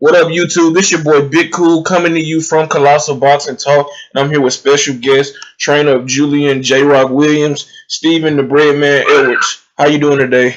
What up, YouTube? This your boy Big Cool coming to you from Colossal Boxing Talk, and I'm here with special guest, trainer of Julian J. Rock Williams, Stephen the Breadman Edwards. How you doing today?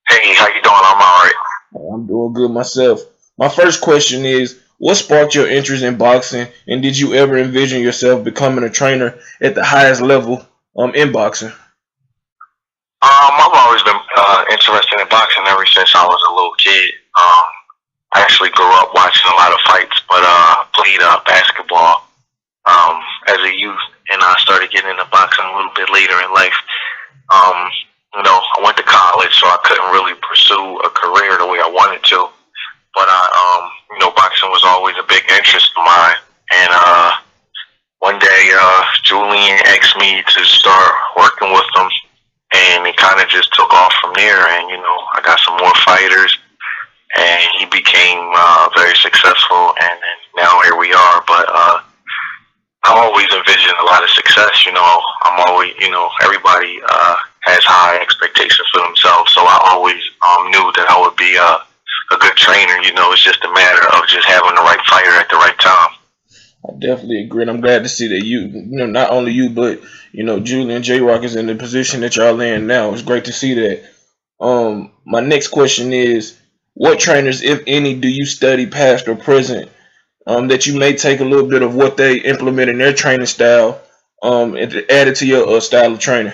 Hey, how you doing? I'm alright. I'm doing good myself. My first question is, what sparked your interest in boxing, and did you ever envision yourself becoming a trainer at the highest level in boxing? I've always been interested in boxing ever since I was a little kid. I actually grew up watching a lot of fights, but played basketball as a youth, and I started getting into boxing a little bit later in life. I went to college, so I couldn't really pursue a career the way I wanted to. But boxing was always a big interest of mine. And one day, Julian asked me to start working with him, and it kind of just took off from there. And I got some more fighters, and he became very successful. And now here we are. But I always envisioned a lot of success. I'm always, everybody has high expectations for themselves. So I always knew that I would be a good trainer. It's just a matter of just having the right fighter at the right time. I definitely agree, and I'm glad to see that not only you, but Julian J. Rock is in the position that y'all in now. It's great to see that. My next question is, what trainers, if any, do you study, past or present, that you may take a little bit of what they implement in their training style, and add it to your style of training?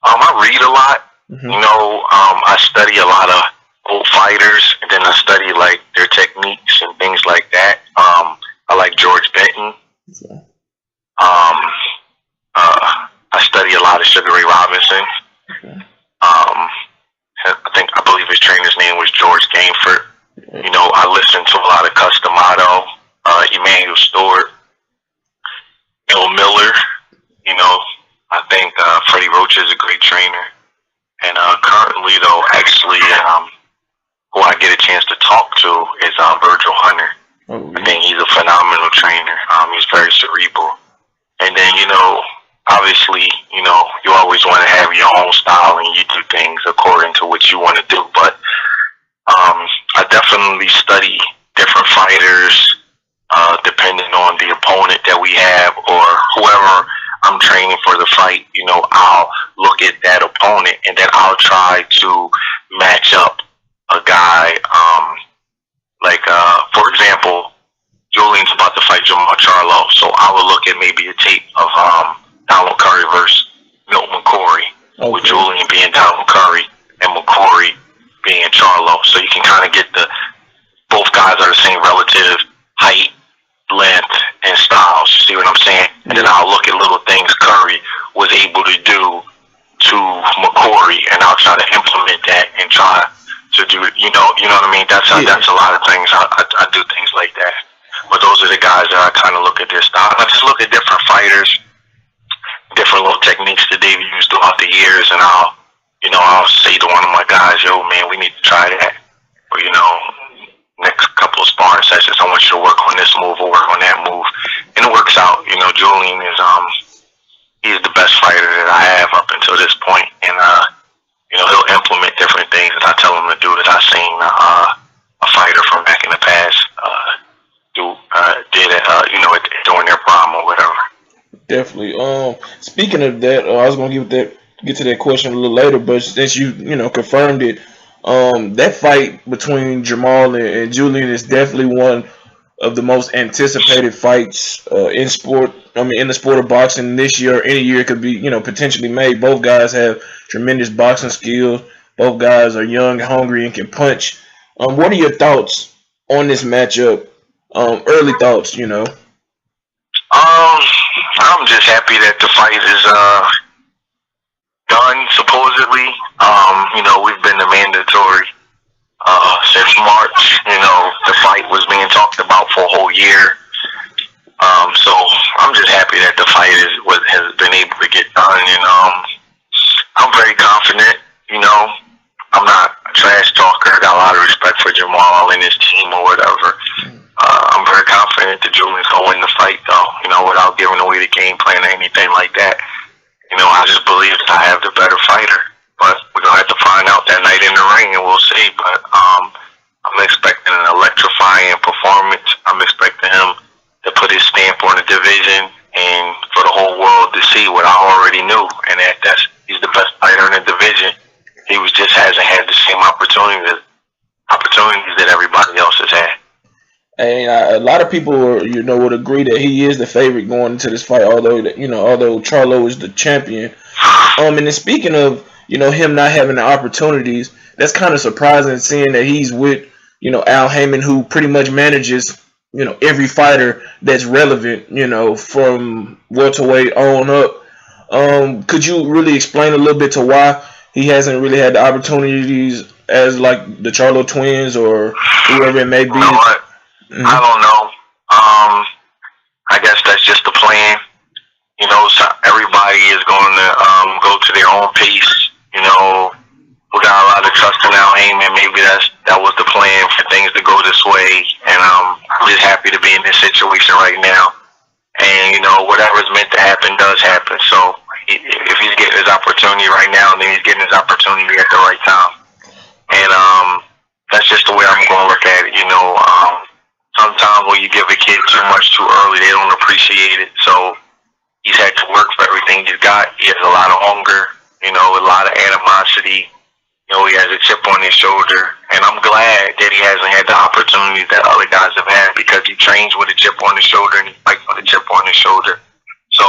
I read a lot. I study a lot of old fighters, and then I study like their techniques and things like that. I like George Benton. Okay. I study a lot of Sugar Ray Robinson. Okay. I believe his trainer's name was George Gainford. Okay. I listen to a lot of Customato, Emmanuel Stewart, Bill Miller. I think Freddie Roach is a great trainer. And currently, though, actually, who I get a chance to talk to is Virgil Hunter. Oh, yeah. I think he's a phenomenal trainer. He's very cerebral. And then, obviously, you always want to have your own style and you do things according to what you want to do. But I definitely study different fighters depending on the opponent that we have or whoever I'm training for the fight. I'll look at that opponent and then I'll try to match up a guy. For example, Julian's about to fight Jamal Charlo, so I will look at maybe a tape of Donald Curry versus Milton McCory, okay, with Julian being Donald Curry and McCory being Charlo. So you can kind of get both guys are the same relative height, length, and styles. You see what I'm saying? And then I'll look at little things Curry was able to do to McCory, and I'll try to implement that and try to do, you know what I mean? That's a lot of things. I do things like that. But those are the guys that I kind of look at their style. And I just look at different fighters, different little techniques that they've used throughout the years, and I'll say to one of my guys, yo, man, we need to try that. Or, next couple of sparring sessions, I want you to work on this move or work on that move. And it works out. Julian is, he's the best fighter that I have up until this point. And, he'll implement different things that I tell him to do that I've seen a fighter from back in the past did it, during their prime or whatever. Definitely. Speaking of that, I was gonna get to that question a little later, but since you confirmed it, that fight between Jamal and Julian is definitely one of the most anticipated fights in sport. I mean, in the sport of boxing this year or any year it could be, potentially made. Both guys have tremendous boxing skills. Both guys are young, hungry, and can punch. What are your thoughts on this matchup? Early thoughts, I'm just happy that the fight is done, supposedly. We've been the mandatory since March. The fight was being talked about for a whole year. So I'm just happy that the fight has been able to get done. I'm very confident. I'm not a trash talker. I got a lot of respect for Jamal and his team or whatever. I'm very confident that Julian's gonna win the fight, though. Without giving away the game plan or anything like that. I just believe that I have the better fighter. But we're gonna have to find out that night in the ring, and we'll see. But I'm expecting an electrifying performance. I'm expecting him to put his stamp on the division and for the whole world to see what I already knew, and he's the best fighter in the division. He just hasn't had the same opportunities that everybody else has had. And a lot of people, would agree that he is the favorite going into this fight. Although Charlo is the champion. And then speaking of him not having the opportunities, that's kind of surprising seeing that he's with Al Heyman, who pretty much manages every fighter that's relevant, from welterweight on up. Could you really explain a little bit to why he hasn't really had the opportunities as like the Charlo twins or whoever it may be? You know what? I don't know. I guess that's just the plan. So everybody is going to go to their own pace. We got a lot of trust in Al Heyman. Maybe that was the plan for things to go this way. And I'm just happy to be in this situation right now. And, whatever's meant to happen does happen. So if he's getting his opportunity right now, then he's getting his opportunity at the right time. And that's just the way I'm going to look at it. Sometimes when you give a kid too much too early, they don't appreciate it. So he's had to work for everything he's got. He has a lot of hunger, a lot of animosity. He has a chip on his shoulder. And I'm glad that he hasn't had the opportunities that other guys have had, because he trains with a chip on his shoulder and he fights with a chip on his shoulder. So,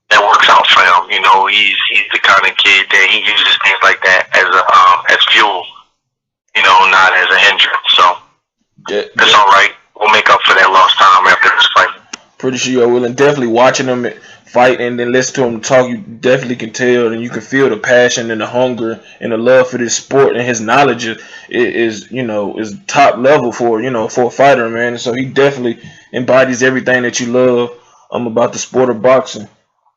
that works out for him. He's the kind of kid that he uses things like that as fuel, not as a hindrance. So it's all right. We'll make up for that lost time after this fight. Pretty sure you will. And definitely watching him fight and then listen to him talk, you definitely can tell and you can feel the passion and the hunger and the love for this sport, and his knowledge is top level for a fighter, man. And so he definitely embodies everything that you love about the sport of boxing.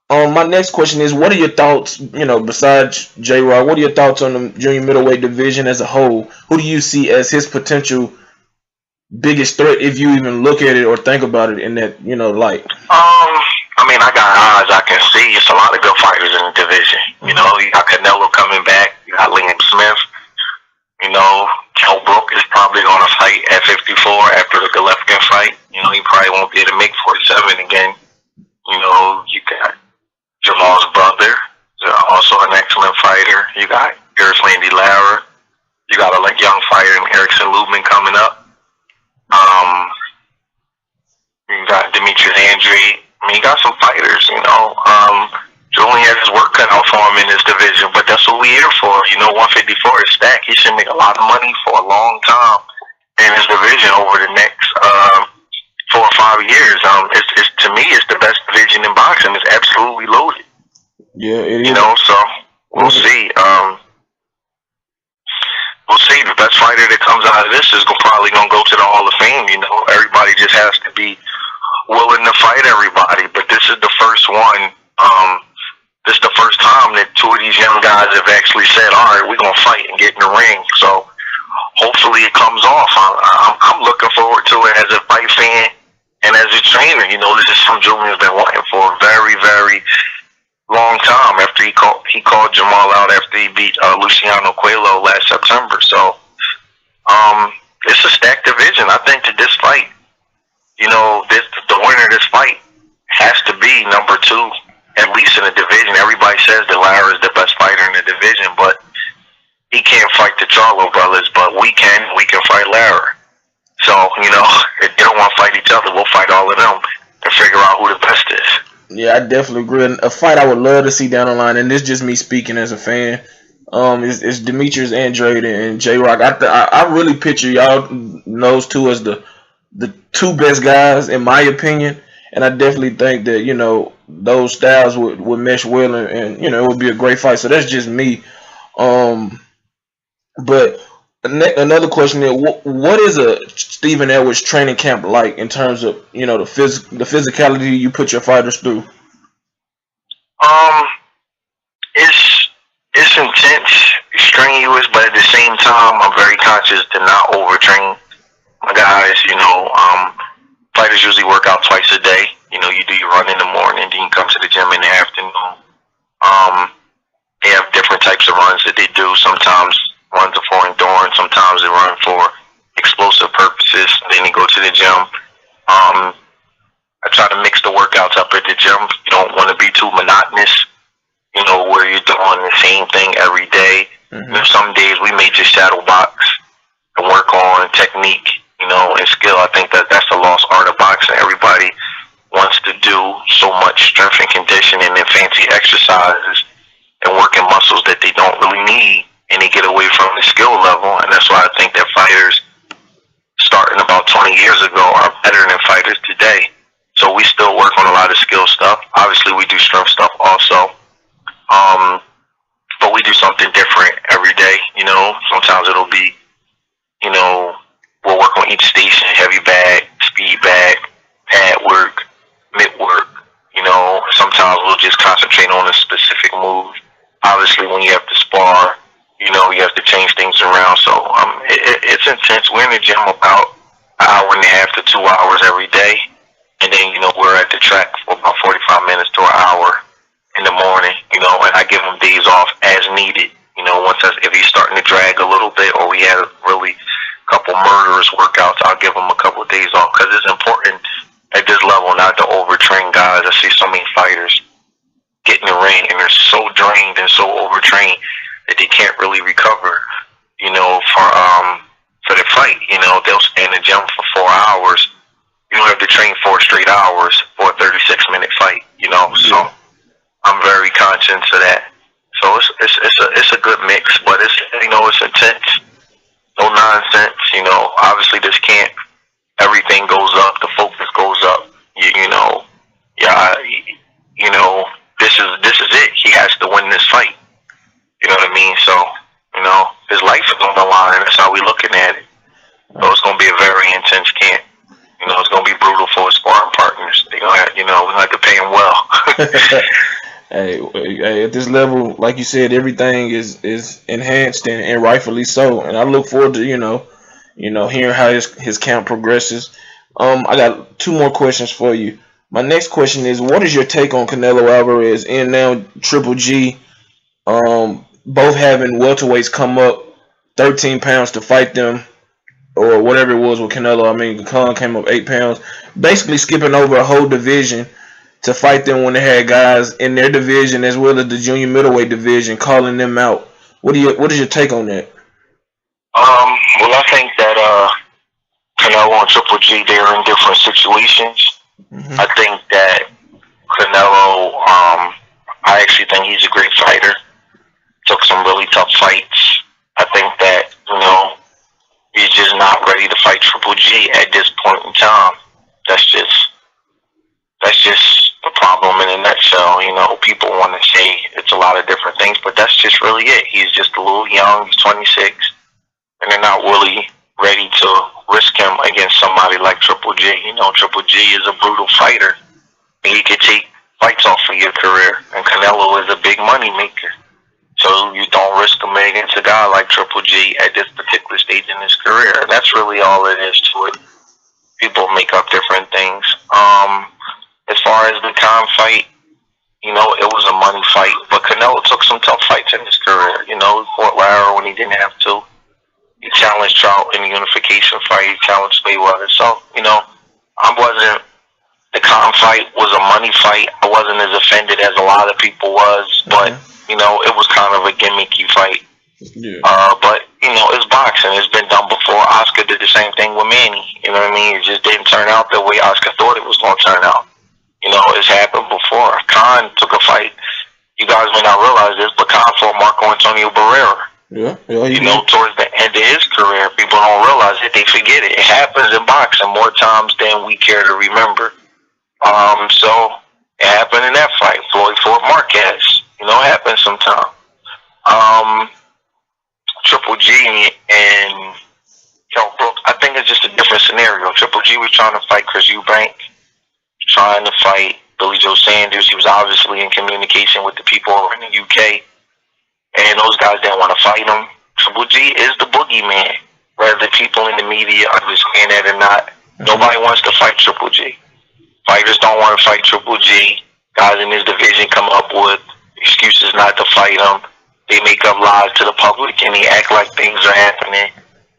My next question is, what are your thoughts, besides J-Rock, what are your thoughts on the junior middleweight division as a whole? Who do you see as his potential biggest threat, if you even look at it or think about it in that, light? I got eyes. I can see it's a lot of good fighters in the division. You got Canelo coming back. You got Liam Smith. Kell Brook is probably going to fight at 54 after the Golovkin fight. He probably won't be able to make 47 again. You got Jamal's brother, also an excellent fighter. You got Landy Lara. You got a young fighter in Erickson Lubman coming up. You got Demetrius Andre. You got some fighters, Julian has his work cut out for him in this division, but that's what we're here for. 154 is stacked. He should make a lot of money for a long time in his division over the next 4 or 5 years. To me, it's the best division in boxing. It's absolutely loaded. Yeah, it is. So we'll see. We'll see. The best fighter that comes out of this is probably going to go to the Hall of Fame. Everybody just has to be willing to fight everybody. But this is the first one. This is the first time that 2 of these young guys have actually said, all right, we're going to fight and get in the ring. So hopefully it comes off. I'm looking forward to it as a fight fan and as a trainer. This is something Julian's been wanting for a very, very long time after he called Jamal out after he beat Luciano Coelho last September. So it's a stacked division. I think that this fight, the winner of this fight has to be number 2, at least in the division. Everybody says that Lara is the best fighter in the division, but he can't fight the Charlo brothers, but we can fight Lara. So, if they don't want to fight each other, we'll fight all of them and figure out who the best is. Yeah, I definitely agree. A fight I would love to see down the line, and this is just me speaking as a fan, is Demetrius Andrade and J-Rock. I really picture y'all those two as the 2 best guys, in my opinion. And I definitely think that, those styles would mesh well and it would be a great fight. So that's just me. But another question is, what is a Stephen Edwards training camp like in terms of, the physicality you put your fighters through? It's intense, strenuous, but at the same time, I'm very conscious to not overtrain my guys. Fighters usually work out twice a day. You do your run in the morning, then you come to the gym in the afternoon. They have different types of runs that they do. Sometimes runs are for endurance. Sometimes they run for explosive purposes. Then you go to the gym. I try to mix the workouts up at the gym. You don't want to be too monotonous, where you're doing the same thing every day. Some days we may just shadow box and work on technique, and skill. I think that's the lost art of boxing. Everybody wants to do so much strength and conditioning and fancy exercises and working muscles that they don't really need, and they get away from the skill level. And that's why I think that fighters starting about 20 years ago are better than fighters today. So we still work on a lot of skill stuff. Obviously, we do strength stuff also. But we do something different every day, Sometimes it'll be, we'll work on each station, heavy bag, speed bag, pad work, mid work, Sometimes we'll just concentrate on a specific move. Obviously, when you have to spar, you have to change things around. So it's intense. We're in the gym about an hour and a half to 2 hours every day. And then, we're at the track for about 45 minutes to an hour in the morning, and I give them days off as needed. If he's starting to drag a little bit or we had a really couple murderous workouts, I'll give them a couple of days off because it's important at this level not to overtrain guys. I see so many fighters get in the ring and they're so drained and so overtrained that they can't really recover, for the fight. They'll stay in the gym for 4 hours. You don't have to train 4 straight hours for a 36-minute fight, So I'm very conscious of that. So it's a good mix, but it's intense. No nonsense, Obviously, everything goes up. The focus goes up. This is it. He has to win this fight. You know what I mean? So, his life is on the line. That's how we looking at it. So it's gonna be a very intense camp. It's gonna be brutal for his sparring partners. They gonna have, we have to pay him well. Hey, at this level, like you said, everything is enhanced and rightfully so. And I look forward to hearing how his camp progresses. I got 2 more questions for you. My next question is, what is your take on Canelo Alvarez and now Triple G, both having welterweights come up 13 pounds to fight them, or whatever it was with Canelo? I mean, Khan came up 8 pounds, basically skipping over a whole division to fight them when they had guys in their division as well as the junior middleweight division calling them out. What is your take on that? Well, I think that Canelo and Triple G, they're in different situations. I think that Canelo, I actually think he's a great fighter. Took some really tough fights. I think that, he's just not ready to fight Triple G at this point in time. That's just the problem in a nutshell. People want to say it's a lot of different things, but that's just really it. He's just a little young. He's 26, and they're not really ready to risk him against somebody like Triple G. Triple G is a brutal fighter. He could take fights off of your career, and Canelo is a big money maker. So you don't risk him against a guy like Triple G at this particular stage in his career. That's really all it is to it. People make up different things. As far as the Khan fight, it was a money fight, but Canelo took some tough fights in his career. He fought Lara when he didn't have to. He challenged Trout in the unification fight. He challenged Mayweather. So, the Khan fight was a money fight. I wasn't as offended as a lot of people was, but, it was kind of a gimmicky fight. Yeah. But, it's boxing. It's been done before. Oscar did the same thing with Manny. You know what I mean? It just didn't turn out the way Oscar thought it was going to turn out. It's happened before. Khan took a fight. You guys may not realize this, but Khan fought Marco Antonio Barrera. Yeah. Towards the end of his career, people don't realize it. They forget it. It happens in boxing more times than we care to remember. So it happened in that fight. Floyd fought Marquez. It happens sometimes. Triple G and Kell Brooks, I think it's just a different scenario. Triple G was trying to fight Chris Eubank, trying to fight Billy Joe Sanders. He was obviously in communication with the people over in the UK, and those guys didn't want to fight him. Triple G is the boogeyman, whether the people in the media understand that or not. Nobody wants to fight Triple G. Fighters don't want to fight Triple G. Guys in his division come up with excuses not to fight him. They make up lies to the public and they act like things are happening.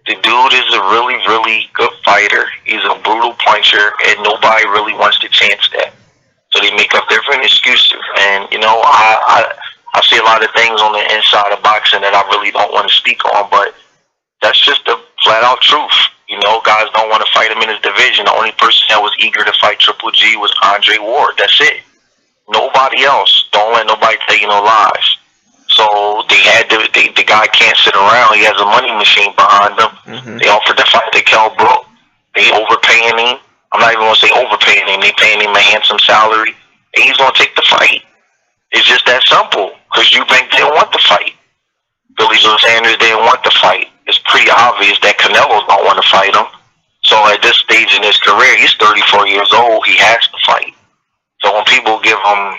The dude is a really, really good fighter. He's a brutal puncher, and nobody really wants to chance that. So they make up different excuses. And, you know, I see a lot of things on the inside of boxing that I really don't want to speak on, but that's just the flat-out truth. You know, guys don't want to fight him in his division. The only person that was eager to fight Triple G was Andre Ward. That's it. Nobody else. Don't let nobody tell you no lies. So they had the guy can't sit around. He has a money machine behind him. Mm-hmm. They offered to fight the Kell Brook. They overpaying him. I'm not even going to say overpaying him. They paying him a handsome salary. And he's going to take the fight. It's just that simple. Because Eubank didn't want the fight. Billy Joe Sanders didn't want the fight. It's pretty obvious that Canelo don't want to fight him. So at this stage in his career, he's 34 years old. He has to fight. So when people give him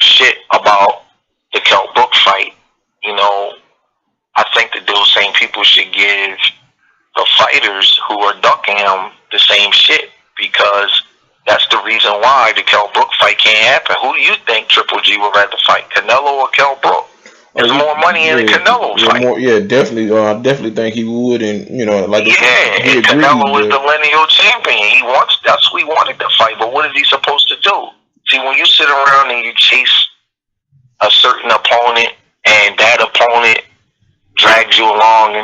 shit about the Kell Brook fight, you know, I think that those same people should give the fighters who are ducking him the same shit, because that's the reason why the Kell Brook fight can't happen. Who do you think Triple G would rather fight, Canelo or Kell Brook? There's more money in the Canelo fight. Definitely. I definitely think he would, and you know, like and Canelo is the lineal champion. That's what he wanted to fight. But what is he supposed to do? See, when you sit around and you chase a certain opponent, and that opponent drags you along,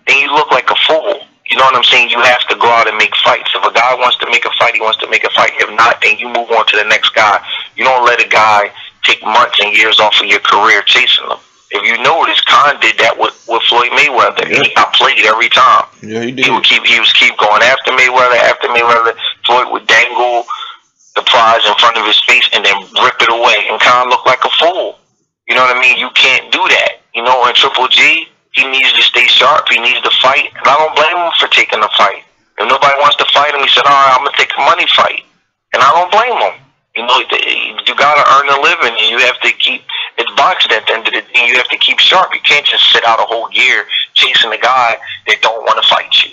then you look like a fool. You know what I'm saying? You have to go out and make fights. If a guy wants to make a fight, he wants to make a fight. If not, then you move on to the next guy. You don't let a guy take months and years off of your career chasing them. If you notice, Khan did that with Floyd Mayweather. Yeah. He got played every time. Yeah, he did. He would keep going after Mayweather. Floyd would dangle the prize in front of his face and then rip it away. And Khan looked like a fool. You know what I mean? You can't do that. You know, in Triple G, he needs to stay sharp. He needs to fight. And I don't blame him for taking the fight. If nobody wants to fight him, he said, all right, I'm going to take a money fight. And I don't blame him. You know, you got to earn a living, and you have to keep, it's boxing at the end of the day. You have to keep sharp. You can't just sit out a whole year chasing a guy that don't want to fight you.